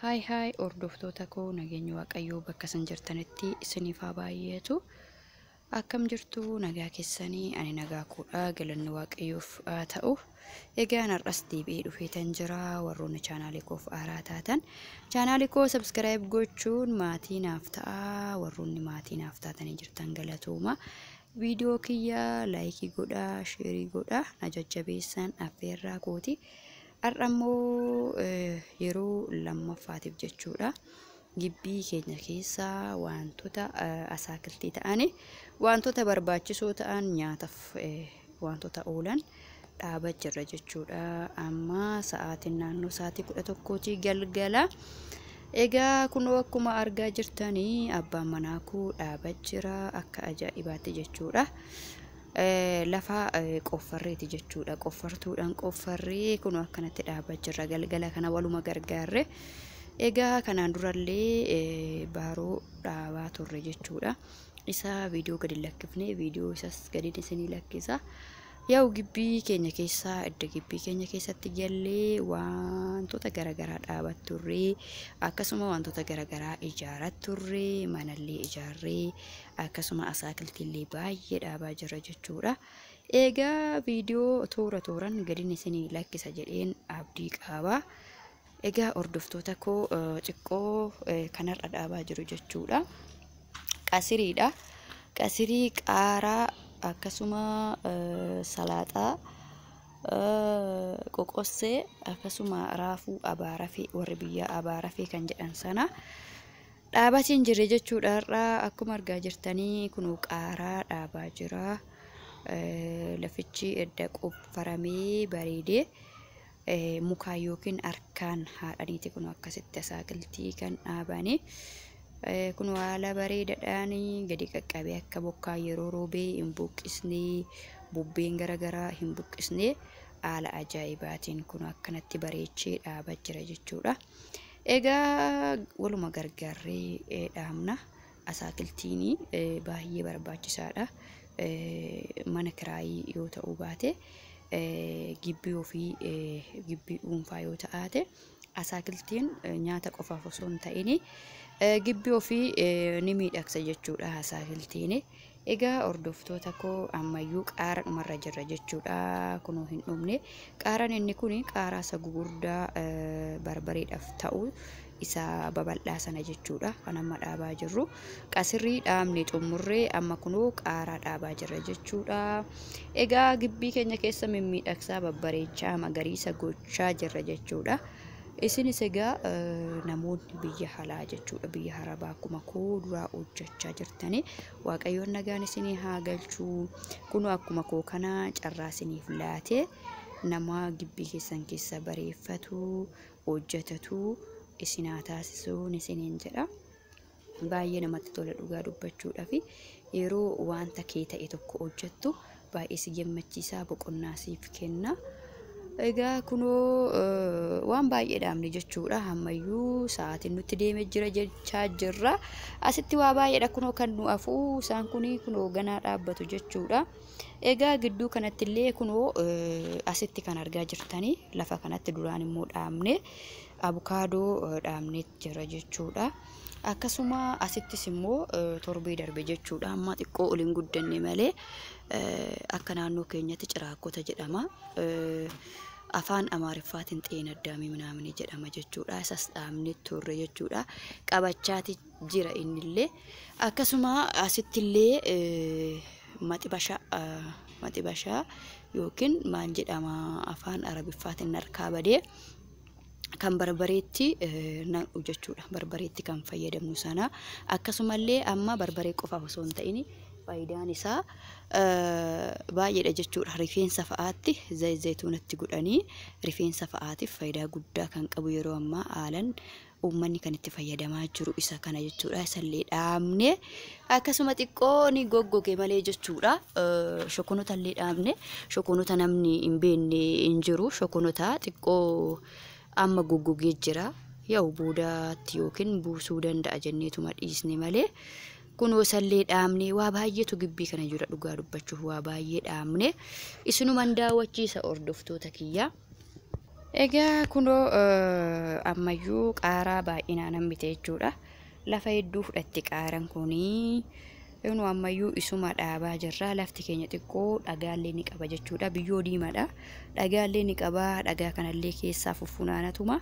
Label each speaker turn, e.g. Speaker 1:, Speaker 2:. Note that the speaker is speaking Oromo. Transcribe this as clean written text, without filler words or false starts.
Speaker 1: Hai hordoftoota koo nageenya waaqayyoo bakka san jirtanitti isiniif haa baay'eetu. Akkam jirtu nagaa keessanii? Ani nagaa koodha, galanni waaqayyoof haa ta'u. Egaan har'as deebi'ee dhufeetan jira. Warroonni chaanaalii koof haaraa taatan chaanaalii koo subscribe gochuun maatii naaf ta'a. Warroonni maatii naaf taatanii jirtan galatooma. Viidiyoo kiyya laayikii godha, sheerii godha, na jajjabeessan affeerraa kooti. Arramoo yeroo lammaffaatiif jechuudha. Gibbii keenya keessa wantoota asaakiltii ta'ani, wantoota barbaachisoo ta'an nyaataaf wantoota oolan dhaabaa jirra jechuudha. Amma sa'aatiin naannoo sa'aatii 11 galgala. Egaa kunoo akkuma argaa jirtanii abbaan manaa koo dhaabaa jira akka ajaa'ibaatti jechuudha. Lafa qoffarreeti jechuudha. Qoffartuudhaan qoffarree kunoo akkanatti dhaabaa jirra galgala kana waluma gargaarre. Egaa kanaan durallee baaroo dhaabaa turre jechuudha. Isa viidiyoo gadi lakkifne, viidiyoo isas gadi isinii lakkisa. Yaa'u gibbii keenya keessaa edda gibbii keenya keessatti jallee wantoota garagaraa dhaabaa turre, akkasuma wantoota garagaraa ijaaraa turre, manallee ijaarree, akkasuma asaakiltiillee baay'ee dhaabaa jirra jechuudha. Egaa viidiyoo toora tooran gadi isinii lakkisa jedheen abdii qaba. Egaa hordoftoota koo xiqqoo kanarra dhaabaa jiru jechuudha. Qasiriidha. Qasirii qaaraa akkasuma salaaxaa, qoqossee, akkasuma raafuu abaarafee, warri biyya abaarafee kan jedhan sana dhaabatiin jirre jechuudha. Akkuma argaa jirtanii kunoo qaaraa dhaabaa jira. Lafichi edda qoffaramee bareedee mukaa yookiin harkaan haadhaniiti kun akkasitti asaakiltii kan dhaabanii. Kun haala bareedaadhaan gadi qaqqabee akka bokkaa yeroo roobee hin buqqisne, bubbeen garagaraa hin buqqisne haala ajaa'ibaatiin kun akkanatti bareechee dhaabaa jira jechuudha. Egaa waluma gargaarree dhaabna. Asaakiltiin baay'ee barbaachisaadha. Mana kiraayii yoo ta'uu baate, gibbii ofii gibbii dhuunfaa yoo ta'aate, asaakiltiin nyaata qofaaf osoo hin ta'in gibbii ofii ni miidhagsa jechuudha asaakiltiin. Egaa hordoftoota koo ammayyuu qaara dhumarra jirra jechuudha. Kunoo hin dhumne. Qaaraan inni kun qaaraa isa gugurdaa barbareedhaaf ta'u isa babal'aa sana jechuudha. Kan amma dhaabaa jirru qasirrii dhaabne xumurree amma kunoo qaaraa dhaabaa jirra jechuudha. Egaa gibbii keenya keessa mimmiidhagsaa babbareechaa magariisa gochaa jirra jechuudha. Isinis egaa namoonni biyya alaa jechuudha, biyya arabaa akkuma koo duraa hojjechaa jirtanii waaqayyoon nagaan isinii haa galchu. Kunoo akkuma koo kana carraa isiniif laatee nama gibbii keessan keessa bareeffatu, hojjetatu isin haa taasisuun isiniin jedha. Baay'ee namatti tola dhugaa dubbachuudhaaf yeroo wanta kee ta'e tokko hojjettu baay'ee si gammachiisa, boqonnaa siif kenna. Egaa kunoo waan baay'ee dhaabne jechuudha. Ammayyuu sa'aatiin nutti deemee jira jechaa jirra. Asitti waa baay'eedha kunoo kan nu afuu isaan kun kunoo ganaa dhaabbatu jechuudha. Egaa gidduu kanatti illee kunoo asitti kan argaa jirtanii lafa kanatti duraan immoo dhaabne abukaadoo dhaabnee jira jechuudha. Akkasuma asittis immoo torbee darbe jechuudha. Amma xiqqoo ol hin guddanne malee akka naannoo keenyatti ciraakkota jedhama. Afaan Amaariffaatiin xeena addaamii minaamni jedhama jechuudha. Isas dhaabnee turre jechuudha. Qabachaati jira innillee. Akkasuma asittillee maxibashaa yookiin maal jedhama afaan Arabiffaatiin harkaa badee kan barbareetti naqu jechuudha. Barbareetti kan fayyadamnu sana. Akkasumallee amma barbaree qofaaf osoo hin ta'in faayidaan isaa baay'eedha jechuudha. Rifeensa fa'aatti zayituunatti godhanii rifeensa fa'aatiif faayidaa guddaa kan qabu yeroo ammaa haalan uummanni kan itti fayyadamaa jiru isa kana jechuudha. Isallee dhaabne akkasuma xiqqoo ni goggoge malee jechuudha. Shokonota illee dhaabne, shokonota namni hin beekne hin jiru. Shokonota xiqqoo amma goggogee jira. Yaa'u boodaatti yookiin buusuu danda'a jenneetuma dhiisne malee. Kunoo sallee dhaabne waa baay'eetu gibbii kana jira dhugaa dubbachuuf waa baay'ee dhaabne. Isinumaan daawwachiisa hordoftoota kiyya. Egaa kunoo ammayyuu qaaraa baay'inaan hammite jechuudha. Lafa hedduu fudhatti qaaraan kunii. Inu ammayyuu isuma dhaabaa jirra. Lafti keenya xiqqoo dhagaallee ni qaba jechuudha. Biyyoo diimaadha. Dhagaallee ni qaba. Dhagaa kanallee keessaa fuffunaanatuma.